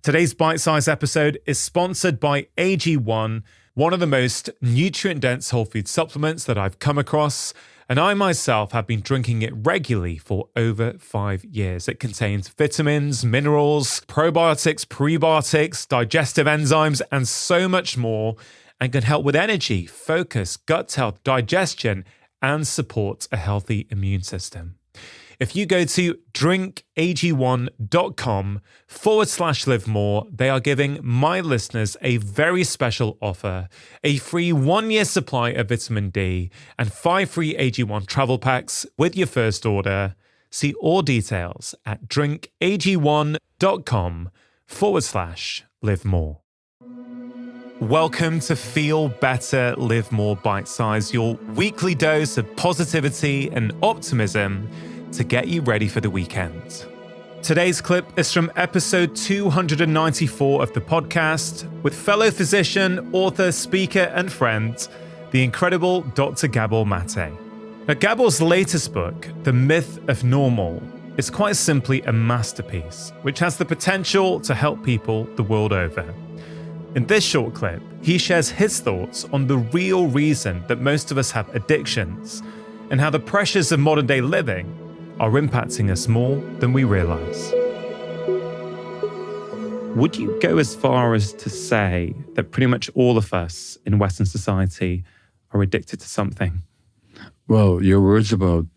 Today's bite-sized episode is sponsored by AG1, one of the most nutrient-dense whole food supplements that I've come across, and I myself have been drinking it regularly for over 5 years. It contains vitamins, minerals, probiotics, prebiotics, digestive enzymes, and so much more, and can help with energy, focus, gut health, digestion, and support a healthy immune system. If you go to drinkag1.com/live more, they are giving my listeners a very special offer, a free 1-year supply of vitamin D and 5 free AG1 travel packs with your first order. See all details at drinkag1.com/live more. Welcome to Feel Better, Live More Bite Size, your weekly dose of positivity and optimism to get you ready for the weekend. Today's clip is from episode 294 of the podcast with fellow physician, author, speaker, and friend, the incredible Dr. Gabor Mate. Now, Gabor's latest book, The Myth of Normal, is quite simply a masterpiece, which has the potential to help people the world over. In this short clip, he shares his thoughts on the real reason that most of us have addictions and how the pressures of modern day living are impacting us more than we realize. Would you go as far as to say that pretty much all of us in Western society are addicted to something? Well, your words about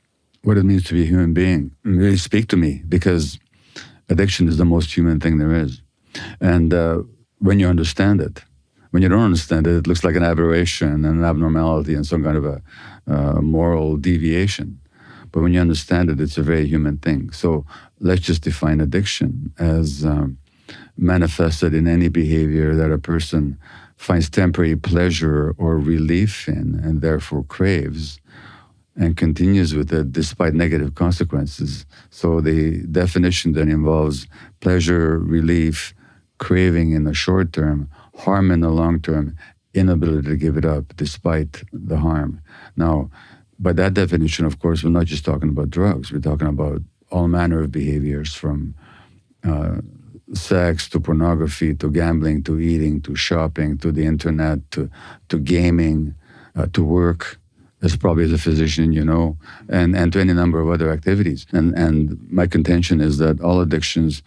what it means to be a human being really speak to me, because addiction is the most human thing there is. And when you understand it, when you don't understand it, it looks like an aberration and an abnormality and some kind of a moral deviation. But when you understand it, it's a very human thing. So let's just define addiction as manifested in any behavior that a person finds temporary pleasure or relief in and therefore craves and continues with it despite negative consequences. So the definition then involves pleasure, relief, craving in the short term, harm in the long term, inability to give it up despite the harm. Now, by that definition, of course, we're not just talking about drugs. We're talking about all manner of behaviors, from sex to pornography to gambling to eating to shopping to the internet to gaming to work, as probably as a physician, you know, and to any number of other activities. And my contention is that all addictions,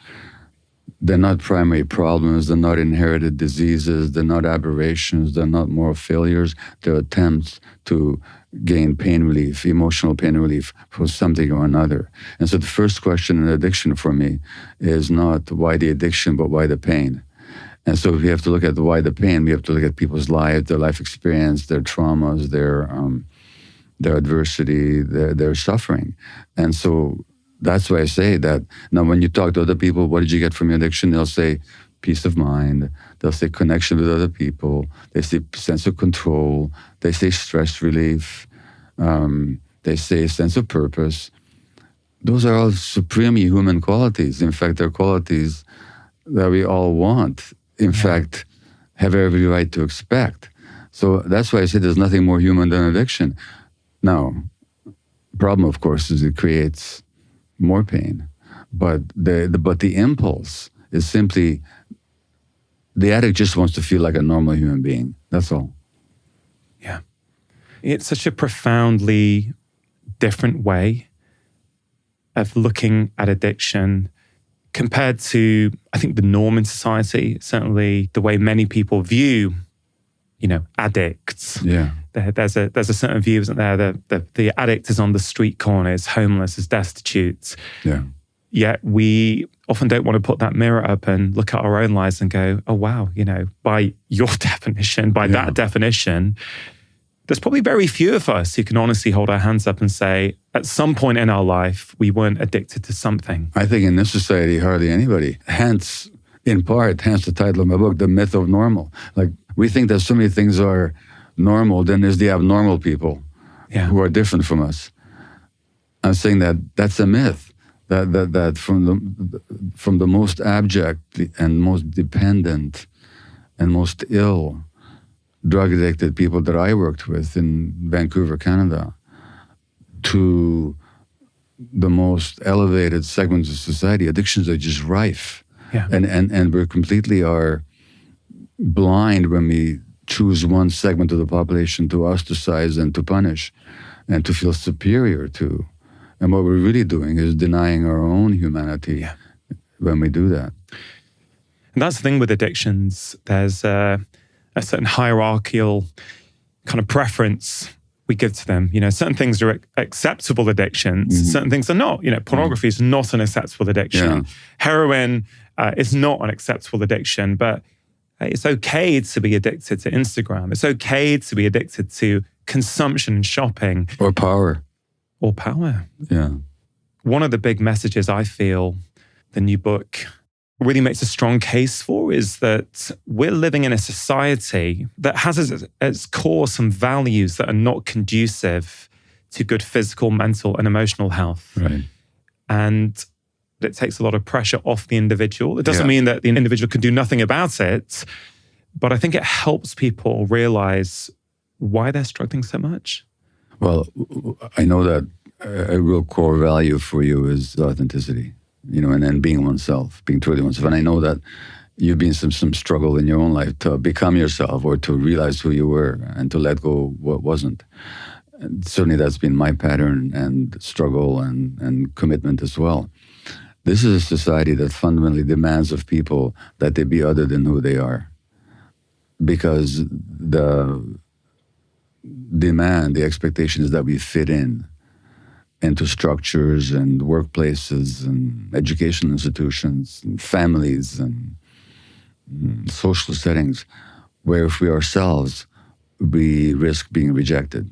they're not primary problems, they're not inherited diseases, they're not aberrations, they're not moral failures, they're attempts to gain pain relief, emotional pain relief for something or another. And so the first question in addiction for me is not why the addiction, but why the pain. And so if we have to look at why the pain, we have to look at people's lives, their life experience, their traumas, their adversity, their suffering. And so that's why I say that. Now, when you talk to other people, what did you get from your addiction? They'll say peace of mind. They'll say connection with other people. They say sense of control. They say stress relief. They say sense of purpose. Those are all supremely human qualities. In fact, they're qualities that we all want. In fact, have every right to expect. So that's why I say there's nothing more human than addiction. Now, the problem, of course, is it creates more pain. But the impulse is simply, the addict just wants to feel like a normal human being. That's all. Yeah. It's such a profoundly different way of looking at addiction compared to, I think, the norm in society, certainly the way many people view, you know, addicts. Yeah. There's a certain view, isn't there? The addict is on the street corner, is homeless, is destitute. Yeah. Yet we often don't want to put that mirror up and look at our own lives and go, oh, wow, you know, by your definition, by that definition, there's probably very few of us who can honestly hold our hands up and say, at some point in our life, we weren't addicted to something. I think in this society, hardly anybody. Hence, in part, hence the title of my book, The Myth of Normal. Like, we think that so many things are normal, then there's the abnormal people who are different from us. I'm saying that that's a myth. That from the most abject and most dependent and most ill drug-addicted people that I worked with in Vancouver, Canada, to the most elevated segments of society, addictions are just rife. Yeah. And we're completely blind when we choose one segment of the population to ostracize and to punish and to feel superior to. And what we're really doing is denying our own humanity when we do that. And that's the thing with addictions. There's a certain hierarchical kind of preference we give to them. Certain things are acceptable addictions. Certain things are not. Pornography is not an acceptable addiction. Yeah. Heroin is not an acceptable addiction, but it's okay to be addicted to Instagram. It's okay to be addicted to consumption and shopping. Or power. Yeah. One of the big messages I feel the new book really makes a strong case for is that we're living in a society that has at its core some values that are not conducive to good physical, mental, and emotional health. Right. And it takes a lot of pressure off the individual. It doesn't mean that the individual can do nothing about it, but I think it helps people realize why they're struggling so much. Well, I know that a real core value for you is authenticity, and then being oneself, being truly oneself. And I know that you've been some struggle in your own life to become yourself or to realize who you were and to let go what wasn't. And certainly that's been my pattern and struggle and commitment as well. This is a society that fundamentally demands of people that they be other than who they are. Because the demand, the expectation is that we fit into structures and workplaces and educational institutions and families and social settings where if we ourselves, we risk being rejected.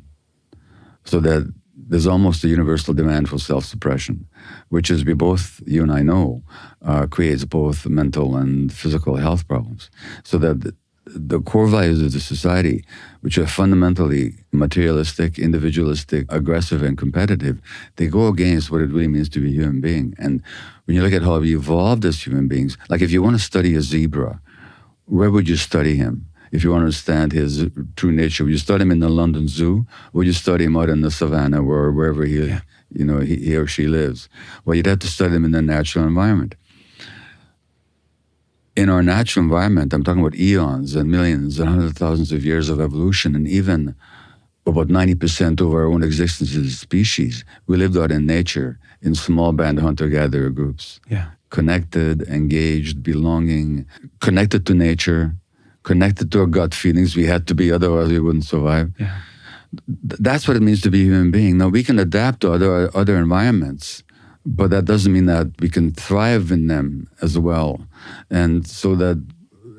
So that there's almost a universal demand for self-suppression, which is you and I know, creates both mental and physical health problems. So that the core values of the society, which are fundamentally materialistic, individualistic, aggressive, and competitive, they go against what it really means to be a human being. And when you look at how we evolved as human beings, like if you want to study a zebra, where would you study him? If you want to understand his true nature, would you study him in the London Zoo? Or would you study him out in the savannah or wherever he or she lives? Well, you'd have to study him in the natural environment. In our natural environment, I'm talking about eons and millions and hundreds of thousands of years of evolution, and even about 90% of our own existence as a species, we lived out in nature in small band hunter-gatherer groups. Yeah. Connected, engaged, belonging, connected to nature, connected to our gut feelings. We had to be, otherwise we wouldn't survive. Yeah. That's what it means to be a human being. Now, we can adapt to other environments, but that doesn't mean that we can thrive in them as well. And so that,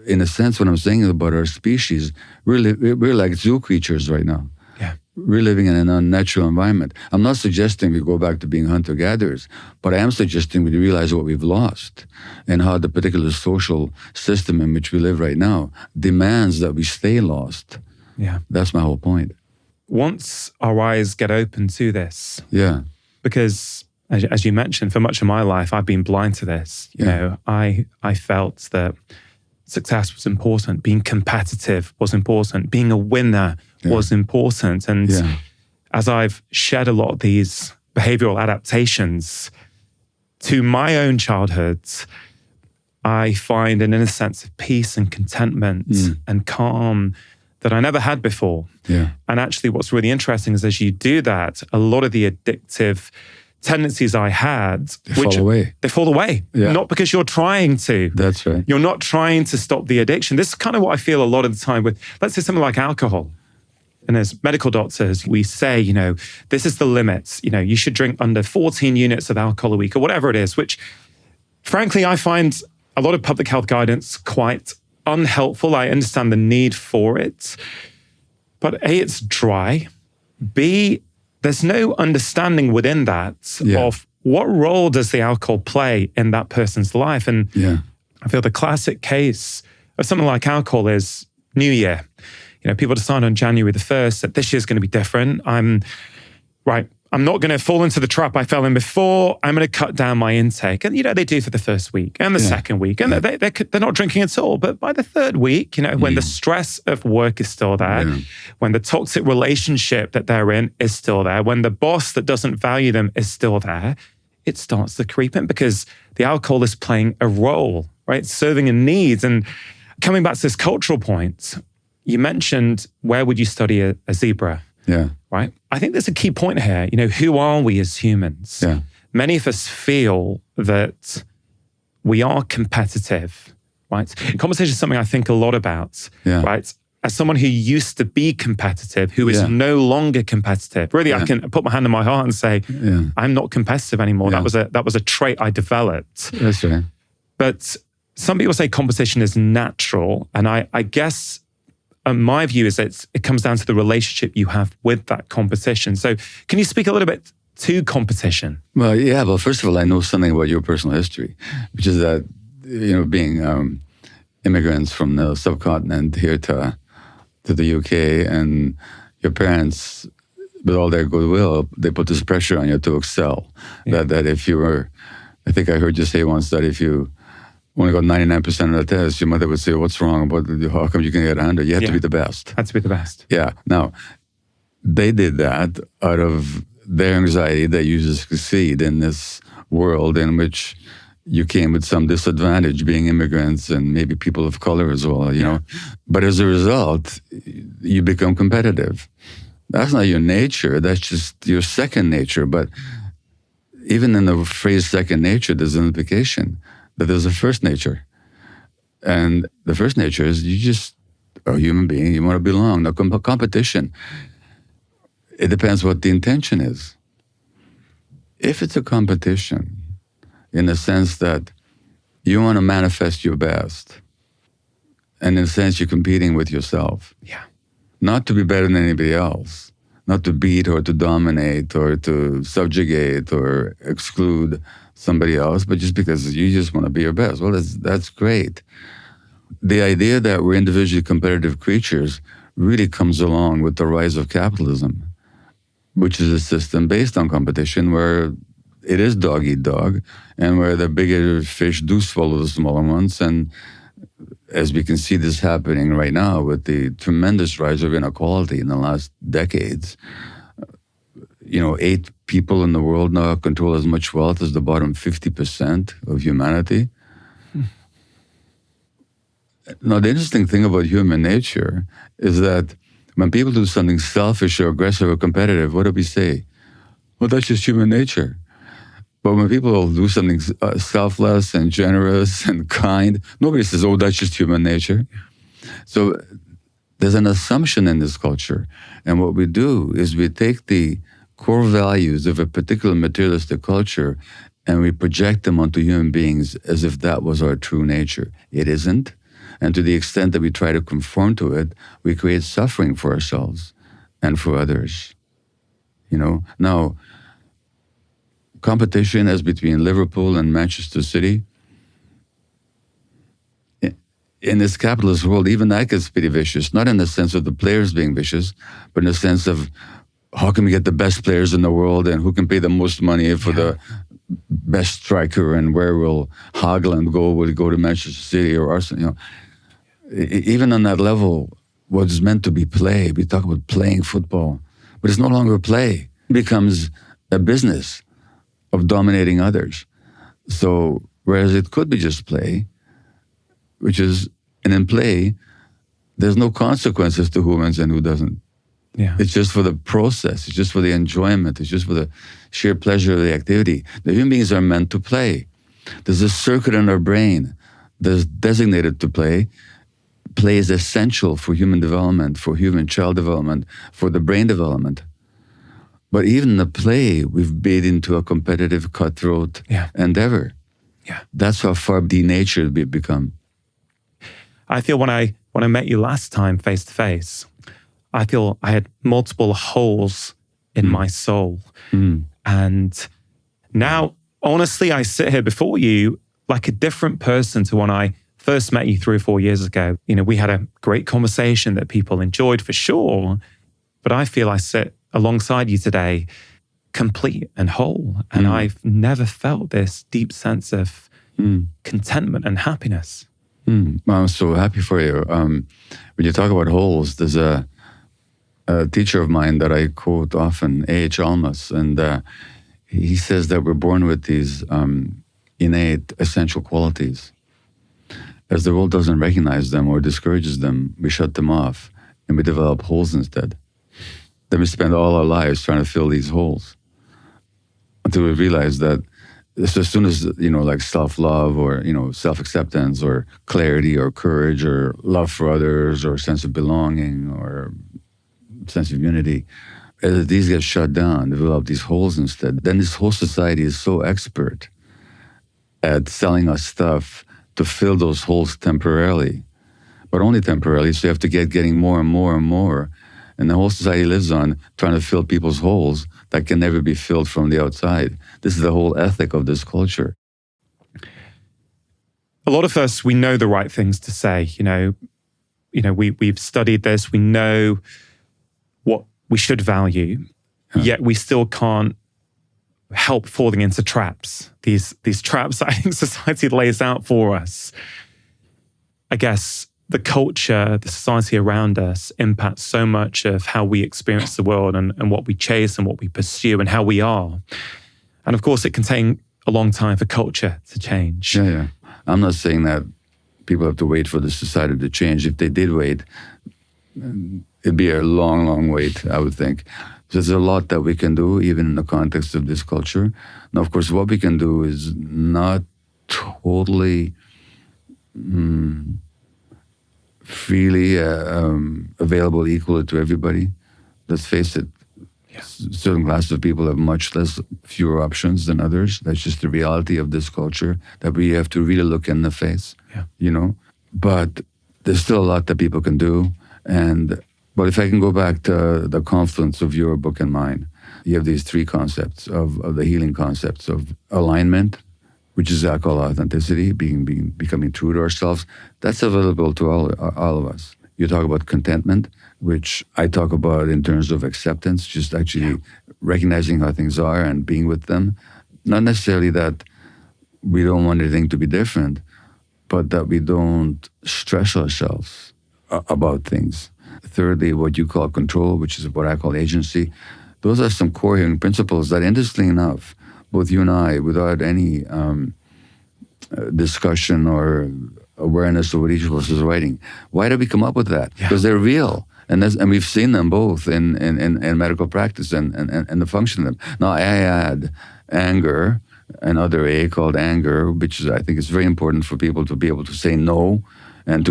in a sense, what I'm saying about our species, we're like zoo creatures right now. Yeah. We're living in an unnatural environment. I'm not suggesting we go back to being hunter-gatherers, but I am suggesting we realize what we've lost and how the particular social system in which we live right now demands that we stay lost. Yeah. That's my whole point. Once our eyes get open to this, because as you mentioned, for much of my life, I've been blind to this. You know, I felt that success was important, being competitive was important, being a winner was important. And as I've shed a lot of these behavioral adaptations to my own childhood, I find an inner sense of peace and contentment and calm that I never had before. Yeah. And actually what's really interesting is as you do that, a lot of the addictive tendencies I had, they fall away. Yeah. Not because you're trying to. That's right. You're not trying to stop the addiction. This is kind of what I feel a lot of the time with, let's say something like alcohol. And as medical doctors, we say, you know, this is the limits. You know, you should drink under 14 units of alcohol a week or whatever it is, which frankly, I find a lot of public health guidance quite unhelpful. I understand the need for it. But A, it's dry. B, there's no understanding within that of what role does the alcohol play in that person's life. And I feel the classic case of something like alcohol is New Year. You know, people decide on January the 1st that this year's going to be different. I'm not going to fall into the trap I fell in before. I'm going to cut down my intake. And, you know, they do for the first week and the second week. And they're not drinking at all. But by the third week, you know, when the stress of work is still there, when the toxic relationship that they're in is still there, when the boss that doesn't value them is still there, it starts to creep in because the alcohol is playing a role right? Serving a need. And coming back to this cultural point, you mentioned, where would you study a zebra? Yeah. Right? I think there's a key point here. Who are we as humans? Yeah. Many of us feel that we are competitive, right? Competition is something I think a lot about, right? As someone who used to be competitive, who is no longer competitive, really, I can put my hand on my heart and say, I'm not competitive anymore. That was a trait I developed. That's right. But some people say competition is natural. And I guess my view is that it comes down to the relationship you have with that competition. So can you speak a little bit to competition? Well, yeah. Well, first of all, I know something about your personal history, which is that, being immigrants from the subcontinent here to the UK, and your parents, with all their goodwill, they put this pressure on you to excel. Yeah. That if you were, I think I heard you say once that if you only got 99% of the test, your mother would say, "What's wrong? How come you can get 100? You have to be the best." Had to be the best. Yeah. Now, they did that out of their anxiety that you just succeed in this world in which you came with some disadvantage, being immigrants and maybe people of color as well, you know. But as a result, you become competitive. That's not your nature. That's just your second nature. But even in the phrase second nature, there's an implication that there's a first nature. And the first nature is you just are a human being. You want to belong. Now, competition, it depends what the intention is. If it's a competition, in the sense that you want to manifest your best, and in a sense you're competing with yourself. Yeah. Not to be better than anybody else, not to beat or to dominate or to subjugate or exclude somebody else, but just because you just want to be your best. Well, that's great. The idea that we're individually competitive creatures really comes along with the rise of capitalism, which is a system based on competition where it is dog eat dog, and where the bigger fish do swallow the smaller ones. And as we can see this happening right now with the tremendous rise of inequality in the last decades, 8 people in the world now control as much wealth as the bottom 50% of humanity. Now, the interesting thing about human nature is that when people do something selfish or aggressive or competitive, what do we say? Well, that's just human nature. But when people do something selfless and generous and kind, nobody says, oh, that's just human nature. So there's an assumption in this culture. And what we do is we take the core values of a particular materialistic culture and we project them onto human beings as if that was our true nature. It isn't. And to the extent that we try to conform to it, we create suffering for ourselves and for others. Now, competition as between Liverpool and Manchester City, in this capitalist world, even that gets pretty vicious, not in the sense of the players being vicious, but in the sense of how can we get the best players in the world and who can pay the most money for the best striker, and where will Haaland go? Will he go to Manchester City or Arsenal? Even on that level, what is meant to be play, we talk about playing football, but it's no longer play. It becomes a business of dominating others. So, whereas it could be just play, and in play, there's no consequences to who wins and who doesn't. Yeah. It's just for the process. It's just for the enjoyment. It's just for the sheer pleasure of the activity. The human beings are meant to play. There's a circuit in our brain that's designated to play. Play is essential for human development, for human child development, for the brain development. But even the play, we've made into a competitive, cutthroat endeavor. Yeah. That's how far denatured we've become. I feel when I met you last time face to face, I feel I had multiple holes in my soul. And now, honestly, I sit here before you like a different person to when I first met you 3 or 4 years ago. We had a great conversation that people enjoyed for sure, but I feel I sit alongside you today, complete and whole. And I've never felt this deep sense of contentment and happiness. Well, I'm so happy for you. When you talk about holes, there's a teacher of mine that I quote often, A.H. Almas, and he says that we're born with these innate essential qualities. As the world doesn't recognize them or discourages them, we shut them off and we develop holes instead. Then we spend all our lives trying to fill these holes until we realize that as soon as, like self-love or, self-acceptance or clarity or courage or love for others or sense of belonging or sense of unity, as these get shut down, develop these holes instead, then this whole society is so expert at selling us stuff to fill those holes temporarily, but only temporarily. So you have to getting more and more and more. And the whole society lives on trying to fill people's holes that can never be filled from the outside. This is the whole ethic of this culture. A lot of us, we know the right things to say. We've studied this. We know what we should value, yet we still can't help falling into traps. These traps that I think society lays out for us. I guess the culture, the society around us impacts so much of how we experience the world and what we chase and what we pursue and how we are. And of course, it can take a long time for culture to change. Yeah. I'm not saying that people have to wait for the society to change. If they did wait, it'd be a long, long wait, I would think. There's a lot that we can do, even in the context of this culture. Now, of course, what we can do is not totally freely available equally to everybody. Let's face it, certain classes of people have fewer options than others. That's just the reality of this culture that we have to really look in the face, But there's still a lot that people can do. But if I can go back to the confluence of your book and mine, you have these three concepts of the healing concepts of alignment, which is I call authenticity, becoming true to ourselves. That's available to all of us. You talk about contentment, which I talk about in terms of acceptance, just actually recognizing how things are and being with them. Not necessarily that we don't want anything to be different, but that we don't stress ourselves about things. Thirdly, what you call control, which is what I call agency. Those are some core healing principles that, interestingly enough, both you and I, without any discussion or awareness of what each of us is writing, why did we come up with that? Because they're real. And we've seen them both in medical practice and the function of them. Now, I add anger, another A called anger, which is, I think is very important for people to be able to say no and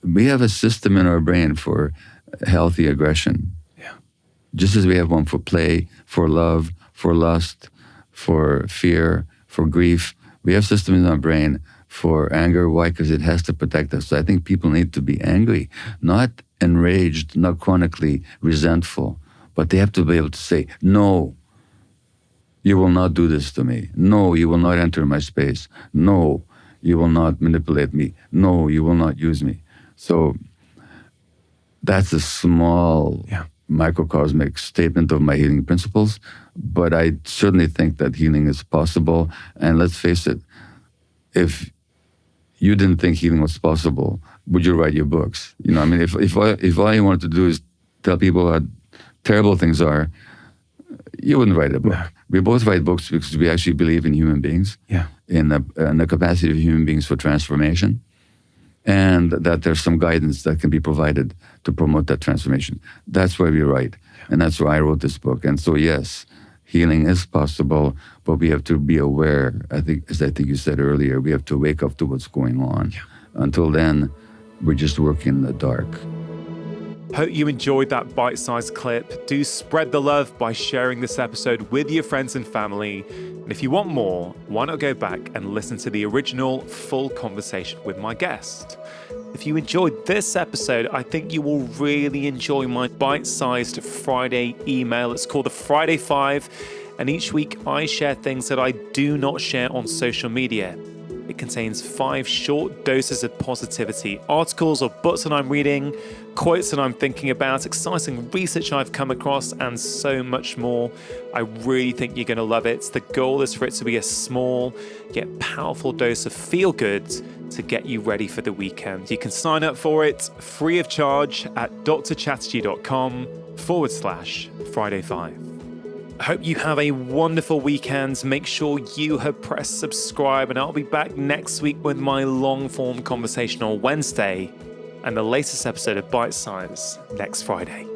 we have a system in our brain for healthy aggression. Yeah. Just as we have one for play, for love, for lust, for fear, for grief, we have systems in our brain for anger. Why? Because it has to protect us. So I think people need to be angry, not enraged, not chronically resentful, but they have to be able to say, no, you will not do this to me. No, you will not enter my space. No, you will not manipulate me. No, you will not use me. So that's a small microcosmic statement of my healing principles, but I certainly think that healing is possible. And let's face it, if you didn't think healing was possible, would you write your books? If all you wanted to do is tell people how terrible things are, you wouldn't write a book. No. We both write books because we actually believe in human beings, in the capacity of human beings for transformation, and that there's some guidance that can be provided to promote that transformation. That's why we write, and that's why I wrote this book. And so, yes, healing is possible, but we have to be aware. I think you said earlier, we have to wake up to what's going on. Yeah. Until then, we're just working in the dark. Hope you enjoyed that bite-sized clip. Do spread the love by sharing this episode with your friends and family. And if you want more, why not go back and listen to the original full conversation with my guest? If you enjoyed this episode, I think you will really enjoy my bite-sized Friday email. It's called the Friday 5, and each week I share things that I do not share on social media. It contains 5 short doses of positivity, articles or books that I'm reading, quotes that I'm thinking about, exciting research I've come across, and so much more. I really think you're going to love it. The goal is for it to be a small yet powerful dose of feel good to get you ready for the weekend. You can sign up for it free of charge at drchatterjee.com/Friday5. I hope you have a wonderful weekend. Make sure you have pressed subscribe, and I'll be back next week with my long-form conversation on Wednesday and the latest episode of Bite Size next Friday.